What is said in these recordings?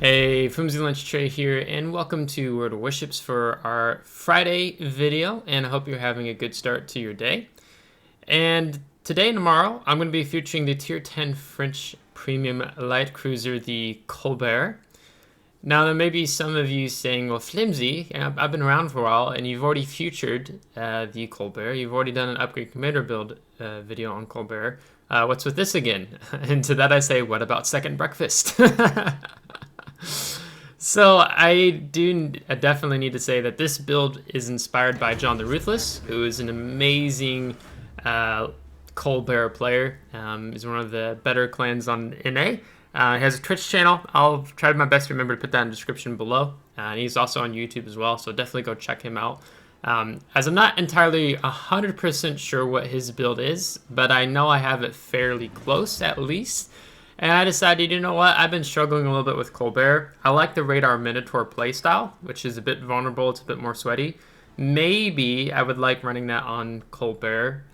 Hey, FlimsyLunchTray here, and welcome to World of Warships for our Friday video, and I hope you're having a good start to your day. And today and tomorrow, I'm going to be featuring the Tier 10 French Premium Light Cruiser, the Colbert. Now, there may be some of you saying, well, Flimsy, I've been around for a while, and you've already featured the Colbert. You've already done an upgrade commander build video on Colbert. What's with this again? And to that I say, what about second breakfast? So I do definitely need to say that this build is inspired by JohnTheRuthless, who is an amazing Colbert player. He's one of the better clans on NA. He has a Twitch channel. I'll try my best to remember to put that in the description below. And he's also on YouTube as well, so definitely go check him out. As I'm not entirely 100% sure what his build is, but I know I have it fairly close at least. And I decided, you know what, I've been struggling a little bit with Colbert. I like the Radar Minotaur playstyle, which is a bit vulnerable, it's a bit more sweaty. Maybe I would like running that on Colbert,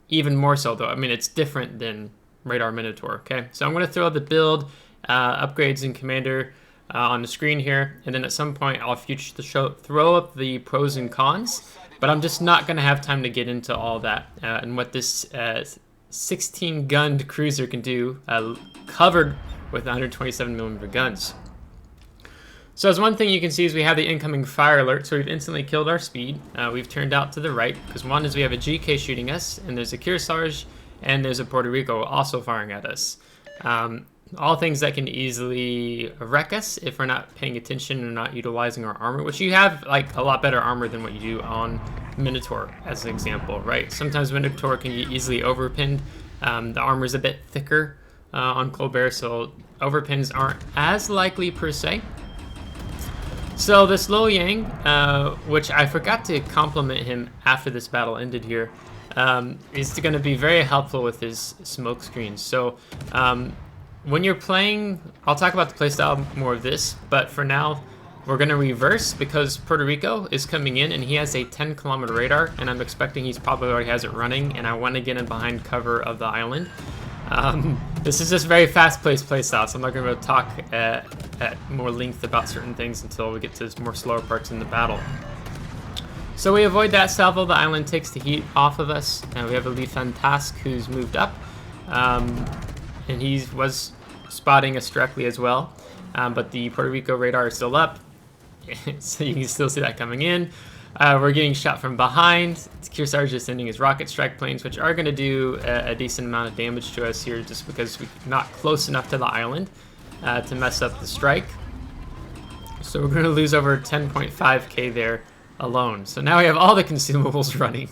even more so though. I mean, it's different than Radar Minotaur, okay? So I'm going to throw the build, upgrades in Commander on the screen here, and then at some point I'll throw up the pros and cons, but I'm just not going to have time to get into all that and what this 16-gunned cruiser can do, covered with 127mm guns. So as one thing you can see is we have the incoming fire alert, so we've instantly killed our speed. We've turned out to the right, because one is we have a GK shooting us, and there's a Kearsarge, and there's a Puerto Rico also firing at us. All things that can easily wreck us if we're not paying attention and not utilizing our armor, which you have like a lot better armor than what you do on Minotaur as an example, right? Sometimes Minotaur can get easily overpinned. The armor is a bit thicker on Colbert, so overpins aren't as likely per se. So this Lo Yang, which I forgot to compliment him after this battle ended here, is going to be very helpful with his smoke screens. So when you're playing, I'll talk about the playstyle more of this, but for now, we're going to reverse because Puerto Rico is coming in and he has a 10-kilometer radar, and I'm expecting he's probably already has it running, and I want to get in behind cover of the island. This is just very fast-paced playstyle, so I'm not going to talk at more length about certain things until we get to more slower parts in the battle. So we avoid that salvo, the island takes the heat off of us, and we have a Leaf Fantasque who's moved up. And he was spotting us directly as well, but the Puerto Rico radar is still up, so you can still see that coming in. We're getting shot from behind. Kearsarge is sending his rocket strike planes, which are going to do a decent amount of damage to us here just because we're not close enough to the island to mess up the strike. So we're going to lose over 10.5k there alone. So now we have all the consumables running.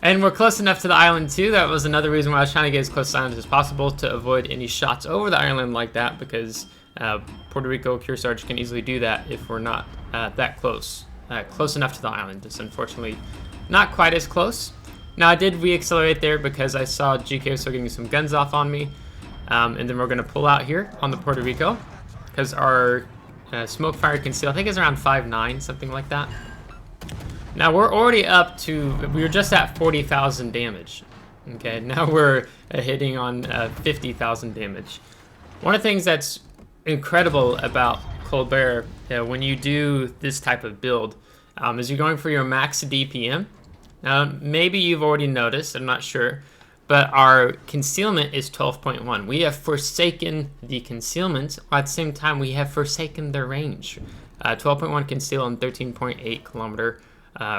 And we're close enough to the island too. That was another reason why I was trying to get as close to the island as possible to avoid any shots over the island like that, because Puerto Rico Kearsarge can easily do that if we're not that close. Close enough to the island. It's unfortunately not quite as close. Now I did re-accelerate there because I saw GK still getting some guns off on me. And then we're going to pull out here on the Puerto Rico because our smoke fire conceal, I think it's around 5.9, something like that. Now we're already up to, we were just at 40,000 damage. Okay, now we're hitting on 50,000 damage. One of the things that's incredible about Colbert when you do this type of build is you're going for your max DPM. Now maybe you've already noticed, I'm not sure, but our concealment is 12.1. We have forsaken the concealment, while at the same time we have forsaken the range. 12.1 conceal and 13.8 kilometer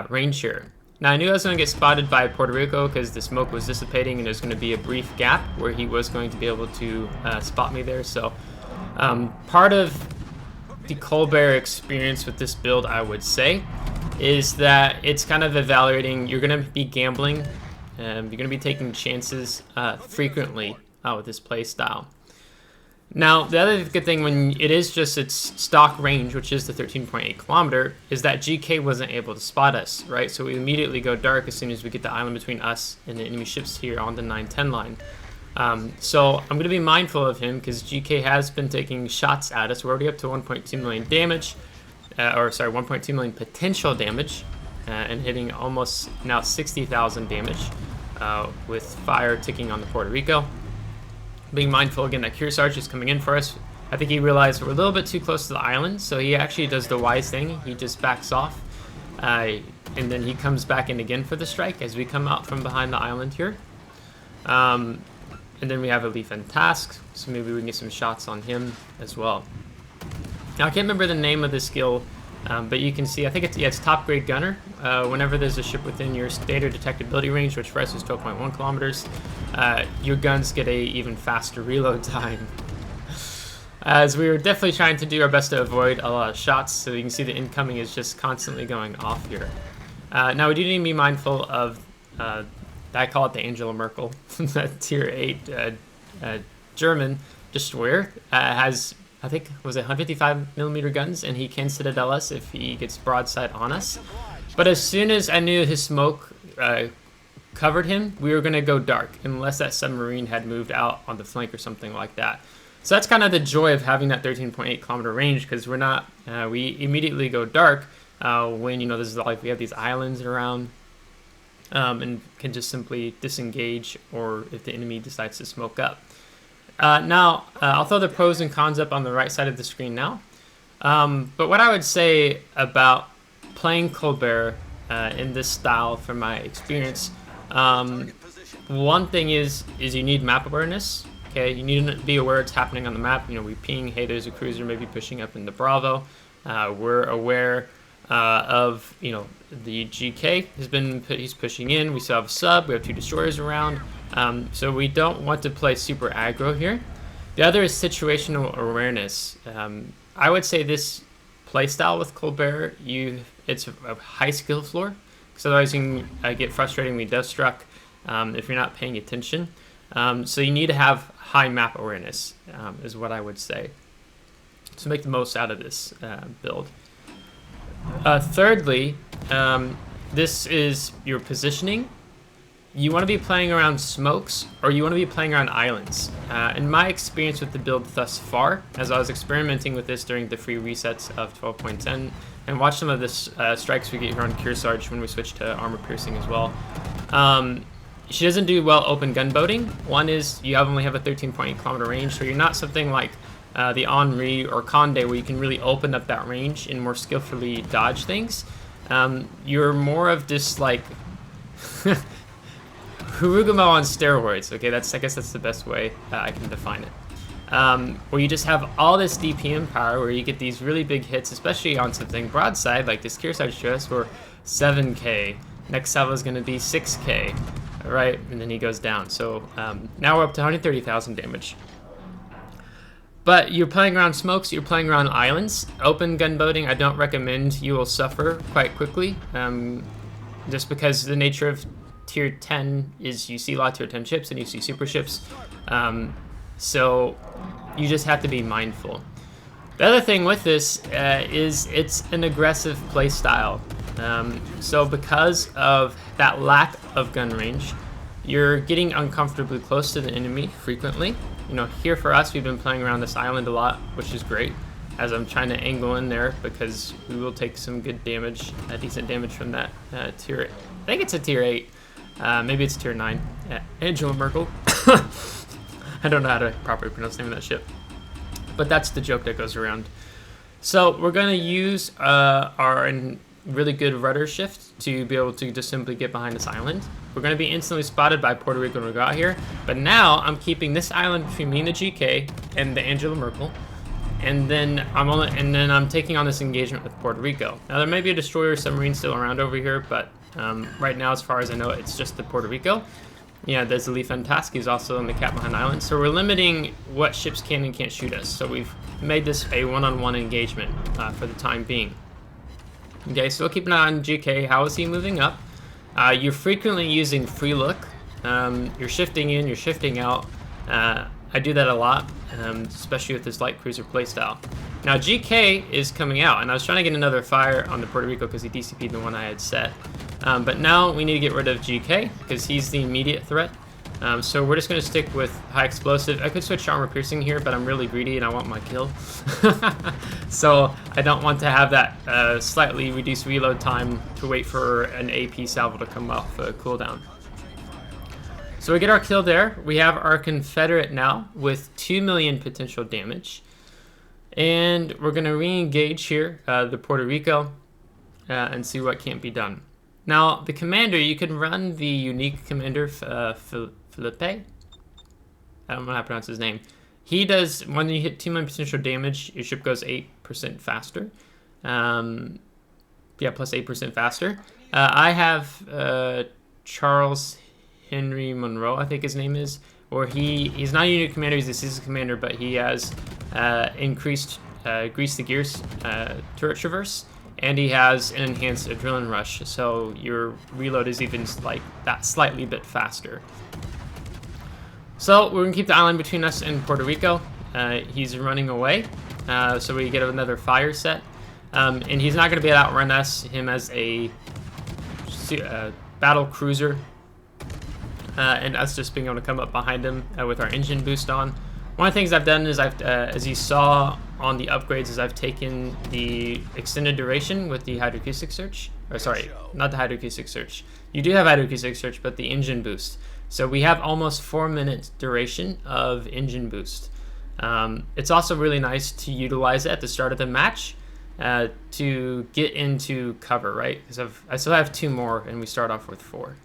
range here. Now I knew I was going to get spotted by Puerto Rico because the smoke was dissipating and there's going to be a brief gap where he was going to be able to spot me there. So part of the Colbert experience with this build, I would say, is that it's kind of evaluating, you're going to be gambling, you're going to be taking chances frequently with this play style. Now, the other good thing when it is just its stock range, which is the 13.8 kilometer, is that GK wasn't able to spot us, right? So we immediately go dark as soon as we get the island between us and the enemy ships here on the 9-10 line. So I'm going to be mindful of him because GK has been taking shots at us. We're already up to 1.2 million damage, 1.2 million potential damage, and hitting almost now 60,000 damage with fire ticking on the Puerto Rico. Being mindful again that Kearsarge is coming in for us. I think he realized we're a little bit too close to the island, so he actually does the wise thing. He just backs off, and then he comes back in again for the strike as we come out from behind the island here. And then we have a Leaf and Task, so maybe we can get some shots on him as well. Now I can't remember the name of the skill, but you can see, I think it's top grade gunner. Whenever there's a ship within your standard detectability range, which for us is 12.1 kilometers, your guns get a even faster reload time. As we were definitely trying to do our best to avoid a lot of shots, so you can see the incoming is just constantly going off here. Now we do need to be mindful of, I call it the Angela Merkel, that tier 8 German destroyer, has, I think, was it 155mm guns, and he can citadel us if he gets broadside on us. But as soon as I knew his smoke covered him, we were going to go dark, unless that submarine had moved out on the flank or something like that. So that's kind of the joy of having that 13.8 kilometer range, because we're not, we immediately go dark when, you know, this is like we have these islands around, and can just simply disengage, or if the enemy decides to smoke up. Now, I'll throw the pros and cons up on the right side of the screen now. But what I would say about playing Colbert in this style, from my experience, one thing is you need map awareness. Okay, you need to be aware what's happening on the map. You know, we ping, hey, there's a cruiser maybe pushing up into Bravo. We're aware of, you know, the GK he's pushing in. We still have a sub. We have 2 destroyers around. So we don't want to play super aggro here. The other is situational awareness. I would say this playstyle with Colbert, it's a high skill floor, because otherwise you can get frustratingly death struck if you're not paying attention. So you need to have high map awareness, is what I would say, to make the most out of this build. Thirdly, this is your positioning. You want to be playing around smokes, or you want to be playing around islands. In my experience with the build thus far, as I was experimenting with this during the free resets of 12.10, and watch some of the strikes we get here on Kearsarge when we switch to armor piercing as well, she doesn't do well open gunboating. One is you only have a 13.8 kilometer range, so you're not something like the Henri or Conde, where you can really open up that range and more skillfully dodge things. You're more of just like Hurugamo on steroids. Okay, I guess that's the best way I can define it. Where you just have all this DPM power, where you get these really big hits, especially on something broadside like this Kearsarge stress, where 7k. Next salvo is going to be 6k, right? And then he goes down. So now we're up to 130,000 damage. But you're playing around smokes, you're playing around islands. Open gunboating, I don't recommend. You will suffer quite quickly, just because the nature of tier 10 is you see a lot of tier 10 ships and you see super ships. So you just have to be mindful. The other thing with this is it's an aggressive play style. So because of that lack of gun range, you're getting uncomfortably close to the enemy frequently. You know, here for us, we've been playing around this island a lot, which is great, as I'm trying to angle in there, because we will take some good damage, decent damage from that tier. I think it's a tier 8. Maybe it's tier 9. Angela Merkel. I don't know how to properly pronounce the name of that ship. But that's the joke that goes around. So we're going to use our really good rudder shift to be able to just simply get behind this island. We're going to be instantly spotted by Puerto Rico when we got here. But now I'm keeping this island between me and the GK and the Angela Merkel. And then I'm taking on this engagement with Puerto Rico. Now there may be a destroyer or submarine still around over here, but right now, as far as I know, it's just the Puerto Rico. Yeah, there's the Leaf and Task. He's also in the Cat Behind Island. So we're limiting what ships can and can't shoot us. So we've made this a one-on-one engagement for the time being. Okay, so we'll keep an eye on GK. How is he moving up? You're frequently using free look. You're shifting in, you're shifting out. I do that a lot, especially with this light cruiser playstyle. Now GK is coming out, and I was trying to get another fire on the Puerto Rico because he DCP'd the one I had set. But now we need to get rid of GK because he's the immediate threat. So we're just going to stick with high explosive. I could switch to armor piercing here, but I'm really greedy and I want my kill. So I don't want to have that slightly reduced reload time to wait for an AP salvo to come off cooldown. So we get our kill there. We have our Confederate now with 2 million potential damage. And we're going to re-engage here, the Puerto Rico, and see what can't be done. Now, the commander, you can run the unique commander, Felipe. I don't know how to pronounce his name. He does, when you hit 2 million potential damage, your ship goes 8% faster. Yeah, plus 8% faster. I have Charles Henry Monroe, I think his name is, or he's not a unit commander, he's a season commander, but he has increased Grease the Gears turret traverse, and he has an enhanced adrenaline rush, so your reload is even like that slightly bit faster. So we're gonna keep the island between us and Puerto Rico. He's running away, so we get another fire set, and he's not gonna be able to outrun us. Him as a battle cruiser, and us just being able to come up behind him with our engine boost on. One of the things I've done is as you saw on the upgrades, is I've taken the extended duration with the hydroacoustic search. Or sorry, not the hydroacoustic search. You do have hydroacoustic search, but the engine boost. So we have almost 4 minutes duration of engine boost. It's also really nice to utilize it at the start of the match to get into cover, right? Because I still have 2 more, and we start off with 4.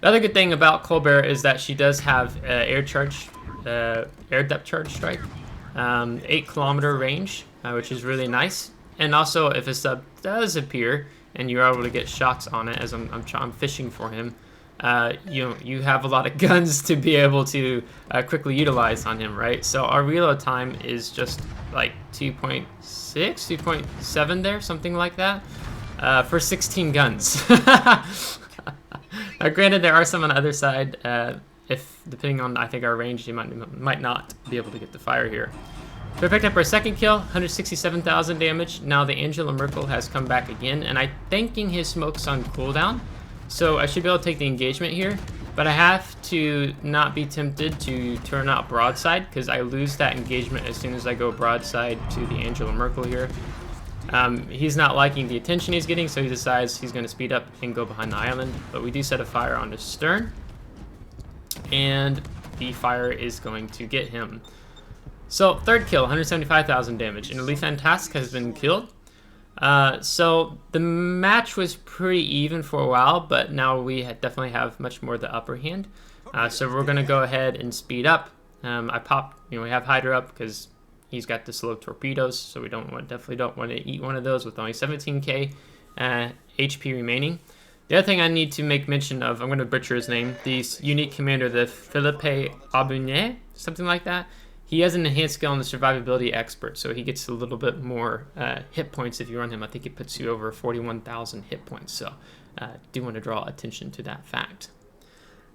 The other good thing about Colbert is that she does have air depth charge strike, 8-kilometer range, which is really nice. And also, if a sub does appear and you're able to get shots on it, as I'm fishing for him, you have a lot of guns to be able to quickly utilize on him, right? So our reload time is just like 2.6, 2.7 there, something like that, for 16 guns. Granted, there are some on the other side. If depending on, I think, our range, you might not be able to get the fire here. So we picked up our second kill, 167,000 damage. Now the Angela Merkel has come back again, and I'm thinking his smoke's on cooldown, so I should be able to take the engagement here. But I have to not be tempted to turn out broadside, because I lose that engagement as soon as I go broadside to the Angela Merkel here. He's not liking the attention he's getting, so he decides he's going to speed up and go behind the island. But we do set a fire on his stern, and the fire is going to get him. So third kill, 175,000 damage, and Elite Fantastic has been killed. So the match was pretty even for a while, but now we definitely have much more the upper hand. So we're going to go ahead and speed up. I popped, we have Hydra up because he's got the slow torpedoes, so we definitely don't want to eat one of those with only 17k HP remaining. The other thing I need to make mention of, I'm going to butcher his name, the unique commander, the Philippe Aubigné, something like that. He has an enhanced skill on the survivability expert, so he gets a little bit more hit points if you run him. I think it puts you over 41,000 hit points, so do want to draw attention to that fact.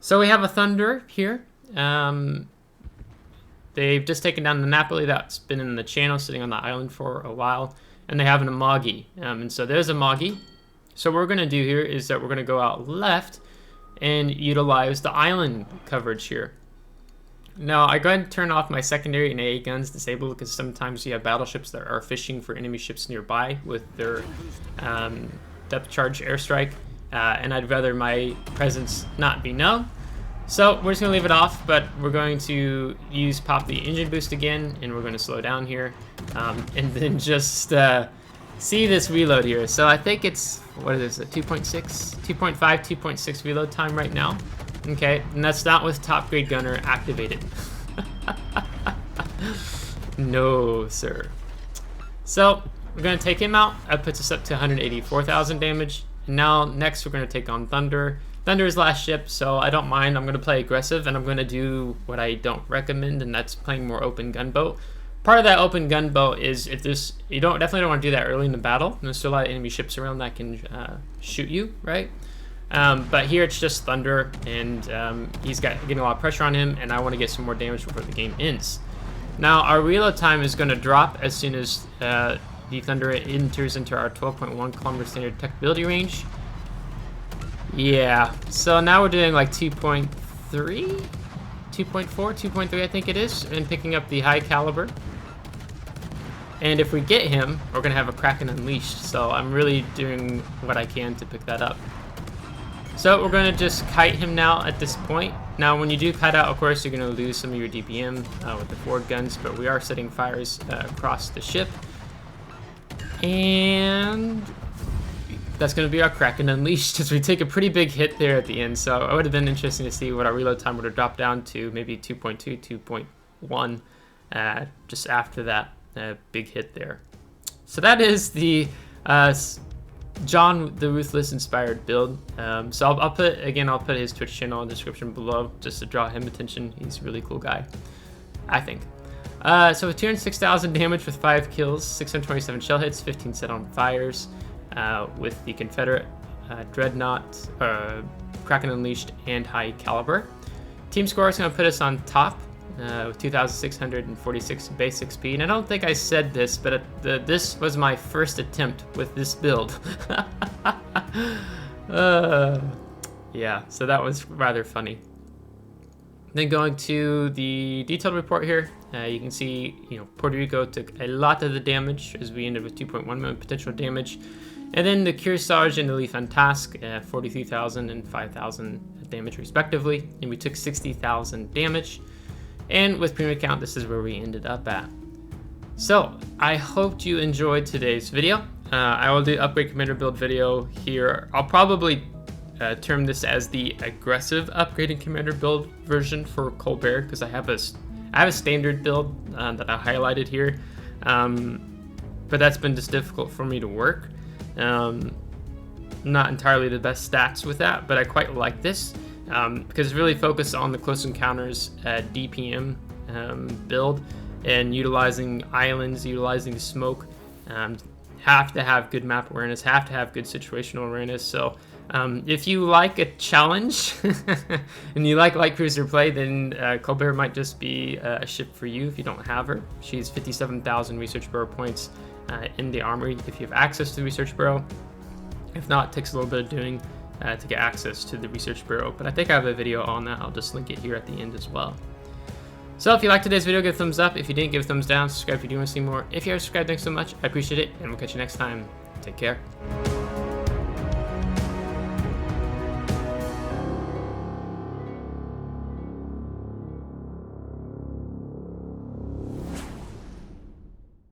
So we have a Thunder here. They've just taken down the Napoli that's been in the channel, sitting on the island for a while, and they have an Amagi. And so there's Amagi. So what we're going to do here is that we're going to go out left and utilize the island coverage here. Now, I go ahead and turn off my secondary and AA guns disabled, because sometimes you have battleships that are fishing for enemy ships nearby with their depth charge airstrike, and I'd rather my presence not be known. So we're just going to leave it off, but we're going to pop the engine boost again, and we're going to slow down here, and then just see this reload here. So I think it's, what is this, a 2.5, 2.6 reload time right now. Okay, and that's not with top grade gunner activated. No, sir. So we're going to take him out. That puts us up to 184,000 damage. And now next we're going to take on Thunder. Thunder's last ship, so I don't mind. I'm going to play aggressive, and I'm going to do what I don't recommend, and that's playing more open gunboat. Part of that open gunboat is if there's, definitely don't want to do that early in the battle. There's still a lot of enemy ships around that can shoot you, right? But here it's just Thunder, and he's getting a lot of pressure on him, and I want to get some more damage before the game ends. Now our reload time is going to drop as soon as the Thunder enters into our 12.1 kilometer standard detectability range. Yeah, so now we're doing like 2.3, 2.4, 2.3 I think it is, and picking up the high caliber. And if we get him, we're going to have a Kraken Unleashed, so I'm really doing what I can to pick that up. So we're going to just kite him now at this point. Now when you do kite out, of course, you're going to lose some of your DPM with the forward guns, but we are setting fires across the ship. And that's going to be our Kraken Unleashed as we take a pretty big hit there at the end. So it would have been interesting to see what our reload time would have dropped down to, maybe 2.2, 2.1 just after that big hit there. So that is the JohnTheRuthless inspired build. So I'll put his Twitch channel in the description below just to draw him attention. He's a really cool guy, I think. So with 206,000 damage with 5 kills, 627 shell hits, 15 set on fires, with the Confederate Dreadnought, Kraken Unleashed, and High Caliber. Team score is going to put us on top with 2,646 base XP. And I don't think I said this, but this was my first attempt with this build. Yeah, so that was rather funny. Then going to the detailed report here, you can see, Puerto Rico took a lot of the damage as we ended with 2.1 million potential damage. And then the Kearsarge and the Leaf on Task, 43,000 and 5,000 damage respectively. And we took 60,000 damage. And with premium count, this is where we ended up at. So I hope you enjoyed today's video. I will do upgrade commander build video here. I'll probably term this as the aggressive upgraded commander build version for Colbert, because I have a standard build that I highlighted here, but that's been just difficult for me to work. Not entirely the best stats with that, but I quite like this because it's really focused on the close encounters DPM build and utilizing islands, utilizing smoke. Have to have good map awareness, have to have good situational awareness. So if you like a challenge and you like light cruiser play, then Colbert might just be a ship for you if you don't have her. She's 57,000 research bureau points in the armory if you have access to the research bureau. If not, it takes a little bit of doing to get access to the research bureau, but I think I have a video on that. I'll just link it here at the end as well. So if you liked today's video, give a thumbs up. If you didn't, give a thumbs down. Subscribe if you do want to see more. If you are subscribed, thanks so much. I appreciate it, and we'll catch you next time. Take care.